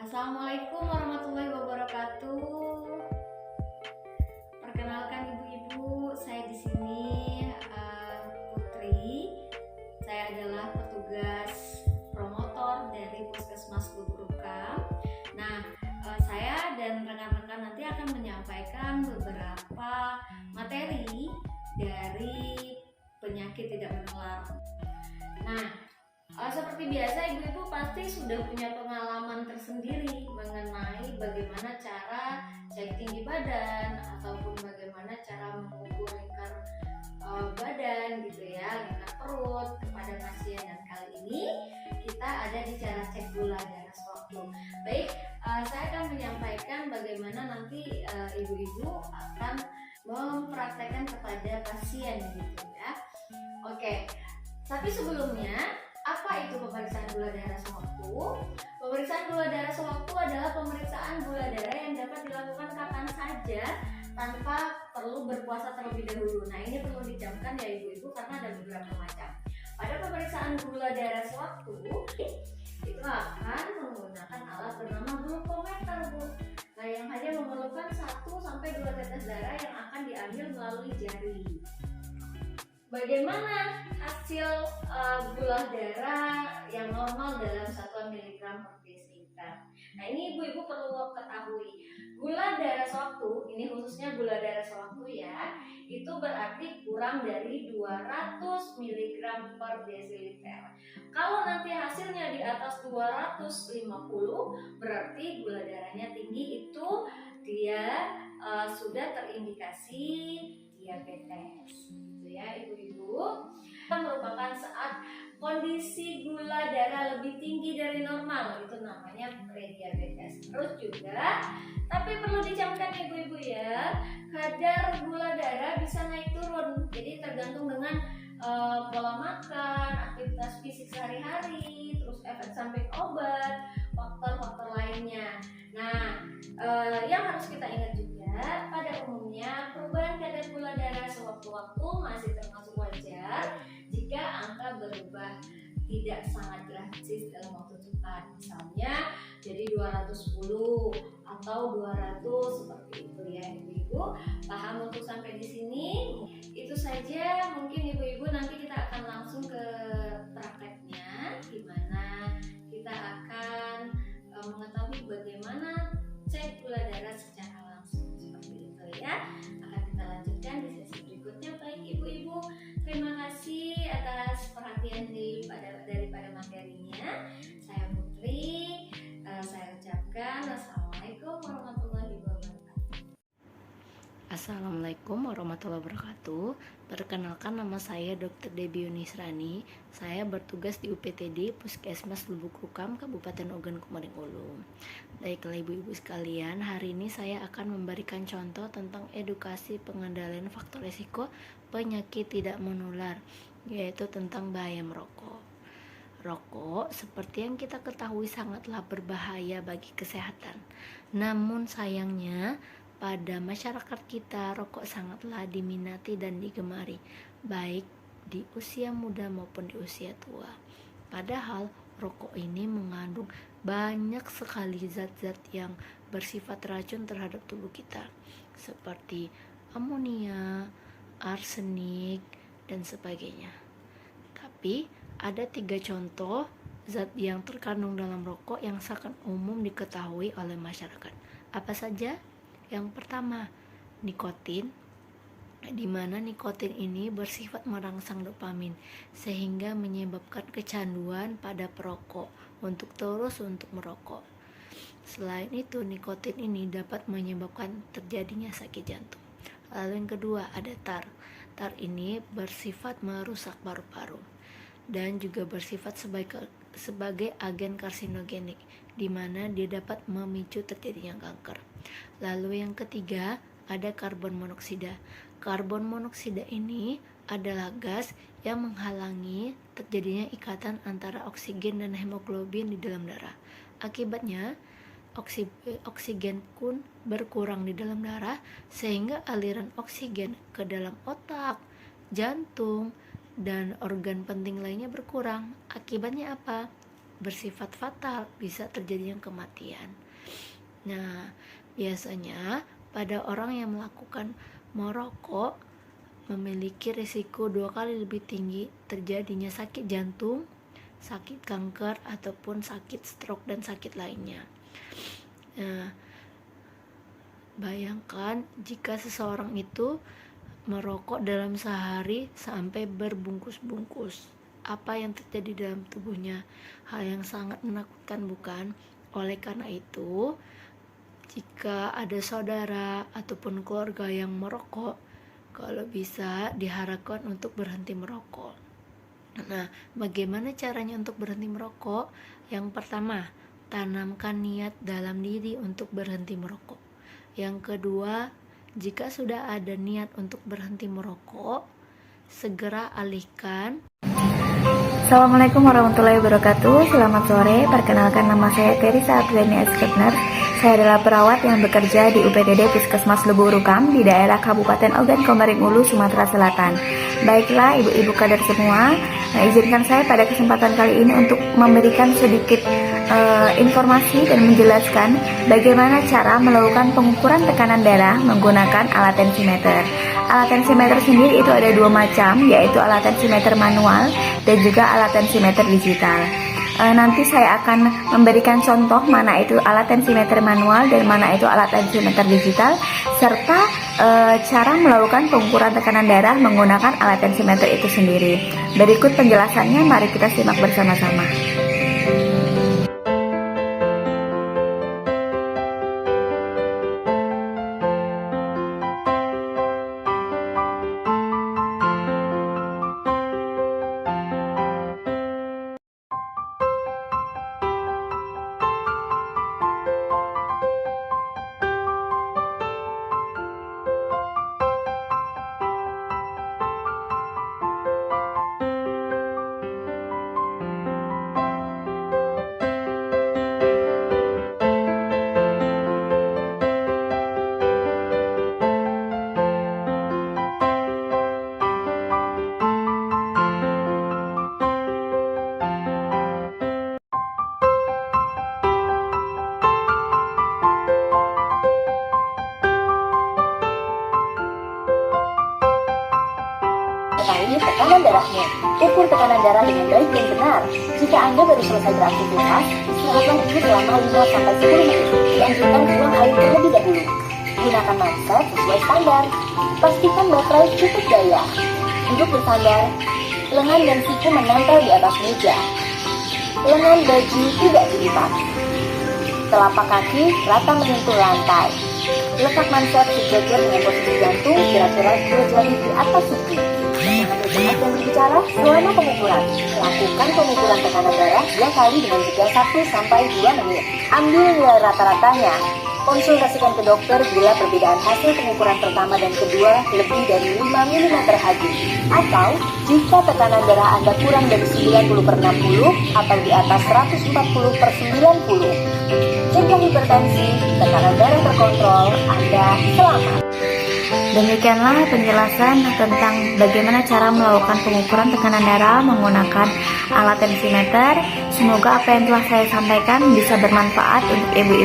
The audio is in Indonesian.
Assalamualaikum warahmatullahi wabarakatuh. Perkenalkan ibu-ibu, saya di sini Putri. Saya adalah petugas promotor dari Puskesmas Lubuk-Rukam. Nah, saya dan rekan-rekan nanti akan menyampaikan beberapa materi dari penyakit tidak menular. Nah, seperti biasa ibu-ibu pasti sudah punya pengalaman tersendiri mengenai bagaimana cara cek tinggi badan ataupun bagaimana cara mengukur lingkar badan gitu ya, lingkar perut kepada pasien. Dan kali ini kita ada di cara cek gula darah sewaktu. Baik, saya akan menyampaikan bagaimana nanti ibu-ibu akan mempraktekkan kepada pasien gitu ya. Oke, tapi sebelumnya, apa itu pemeriksaan gula darah sewaktu? Pemeriksaan gula darah sewaktu adalah pemeriksaan gula darah yang dapat dilakukan kapan saja tanpa perlu berpuasa terlebih dahulu. Nah, ini perlu dicamkan ya ibu-ibu karena ada beberapa macam. Pada pemeriksaan gula darah sewaktu itu akan menggunakan alat bernama glukometer, Bu. Nah, yang hanya memerlukan 1-2 tetes darah yang akan diambil melalui jari. Bagaimana hasil gula darah yang normal dalam satuan miligram per desiliter? Nah, ini ibu-ibu perlu ketahui, gula darah sewaktu, ini khususnya gula darah sewaktu ya, itu berarti kurang dari 200 mg per desiliter. Kalau nanti hasilnya di atas 250, berarti gula darahnya tinggi, itu dia sudah terindikasi diabetes. Ya ibu-ibu, merupakan saat kondisi gula darah lebih tinggi dari normal, itu namanya prediabetes. Terus juga, tapi perlu dicamkan ibu-ibu ya, kadar gula darah bisa naik turun, jadi tergantung dengan pola makan, aktivitas fisik sehari-hari, terus efek samping obat, faktor-faktor lainnya. Nah, yang harus kita ingat juga, pada umumnya perubahan kadar gula darah sewaktu-waktu masih termasuk wajar jika angka berubah tidak sangat drastis dalam waktu cepat. Misalnya jadi 210 atau 200 seperti itu ya ibu-ibu. Paham untuk sampai di sini? Itu saja, mungkin ibu-ibu nanti kita akan langsung ke prakteknya, di mana kita akan mengetahui bagaimana cek gula darah secara langsung seperti itu ya. Akan kita lanjutkan di sesi berikutnya. Baik ibu-ibu, terima kasih atas perhatian daripada materinya. Saya Putri, saya ucapkan Assalamualaikum warahmatullahi wabarakatuh. Assalamualaikum warahmatullahi wabarakatuh. Perkenalkan, nama saya Dr. Debbie Yunisrani. Saya bertugas di UPTD Puskesmas Lubuk-Rukam, Kabupaten Ogan Komering Ulu. Baiklah ibu-ibu sekalian, hari ini saya akan memberikan contoh tentang edukasi pengendalian faktor risiko penyakit tidak menular, yaitu tentang bahaya merokok. Rokok, seperti yang kita ketahui, sangatlah berbahaya bagi kesehatan. Namun sayangnya, pada masyarakat kita, rokok sangatlah diminati dan digemari, baik di usia muda maupun di usia tua. Padahal rokok ini mengandung banyak sekali zat-zat yang bersifat racun terhadap tubuh kita, seperti amonia, arsenik, dan sebagainya. Tapi ada 3 contoh zat yang terkandung dalam rokok yang sangat umum diketahui oleh masyarakat. Apa saja? Yang pertama, nikotin, di mana nikotin ini bersifat merangsang dopamin sehingga menyebabkan kecanduan pada perokok untuk merokok. Selain itu, nikotin ini dapat menyebabkan terjadinya sakit jantung. Lalu yang kedua, ada tar. Tar ini bersifat merusak paru-paru dan juga bersifat sebagai agen karsinogenik, di mana dia dapat memicu terjadinya kanker. Lalu yang ketiga, ada karbon monoksida. Karbon monoksida ini adalah gas yang menghalangi terjadinya ikatan antara oksigen dan hemoglobin di dalam darah. Akibatnya, oksigen pun berkurang di dalam darah sehingga aliran oksigen ke dalam otak, jantung, dan organ penting lainnya berkurang. Akibatnya apa? bersifat fatal, bisa terjadinya kematian. Nah, biasanya pada orang yang melakukan merokok memiliki risiko 2 kali lebih tinggi terjadinya sakit jantung, sakit kanker, ataupun sakit stroke dan sakit lainnya. Nah, bayangkan jika seseorang itu merokok dalam sehari sampai berbungkus-bungkus, apa yang terjadi dalam tubuhnya? Hal yang sangat menakutkan, bukan? Oleh karena itu, jika ada saudara ataupun keluarga yang merokok, kalau bisa diharapkan untuk berhenti merokok. Nah, bagaimana caranya untuk berhenti merokok? Yang pertama, tanamkan niat dalam diri untuk berhenti merokok. Yang kedua, jika sudah ada niat untuk berhenti merokok, segera alihkan. Assalamualaikum warahmatullahi wabarakatuh. Selamat sore, perkenalkan nama saya Teresa Apriani Eskepner. Saya adalah perawat yang bekerja di UPTD Puskesmas Lubuk Rukam di daerah Kabupaten Ogan Komering Ulu, Sumatera Selatan. Baiklah ibu-ibu kader semua, izinkan saya pada kesempatan kali ini untuk memberikan sedikit informasi dan menjelaskan bagaimana cara melakukan pengukuran tekanan darah menggunakan alat tensimeter. Alat tensimeter sendiri itu ada 2 macam, yaitu alat tensimeter manual dan juga alat tensimeter digital. Nanti saya akan memberikan contoh mana itu alat tensimeter manual dan mana itu alat tensimeter digital, serta cara melakukan pengukuran tekanan darah menggunakan alat tensimeter itu sendiri. Berikut penjelasannya, mari kita simak bersama-sama. Ketahui tekanan darahnya. Ukur tekanan darah dengan baik dan benar. Jika Anda baru selesai beraktivitas, istirahatlah dulu selama 5-10 menit. Dianjurkan buang air terlebih dahulu. Gunakan mindset sesuai standar. Pastikan baterai cukup daya. Duduk bersandar. Lengan dan siku menempel di atas meja. Lengan baju tidak dilipat. Telapak kaki rata menyentuh lantai. Letak mindset sejajar dengan posisi jantung kira-kira 2 jari di atas siku. Jangan bergerak dan berbicara selama pengukuran. Lakukan pengukuran tekanan darah 2 kali dengan jeda 1-2 menit. Ambil nilai rata-ratanya. Konsultasikan ke dokter bila perbedaan hasil pengukuran pertama dan kedua lebih dari 5 mm Hg. Atau jika tekanan darah Anda kurang dari 90/60 atau di atas 140/90. Cegah hipertensi, tekanan darah terkontrol, Anda selamat. Demikianlah penjelasan tentang bagaimana cara melakukan pengukuran tekanan darah menggunakan alat tensimeter. Semoga apa yang telah saya sampaikan bisa bermanfaat untuk ibu-ibu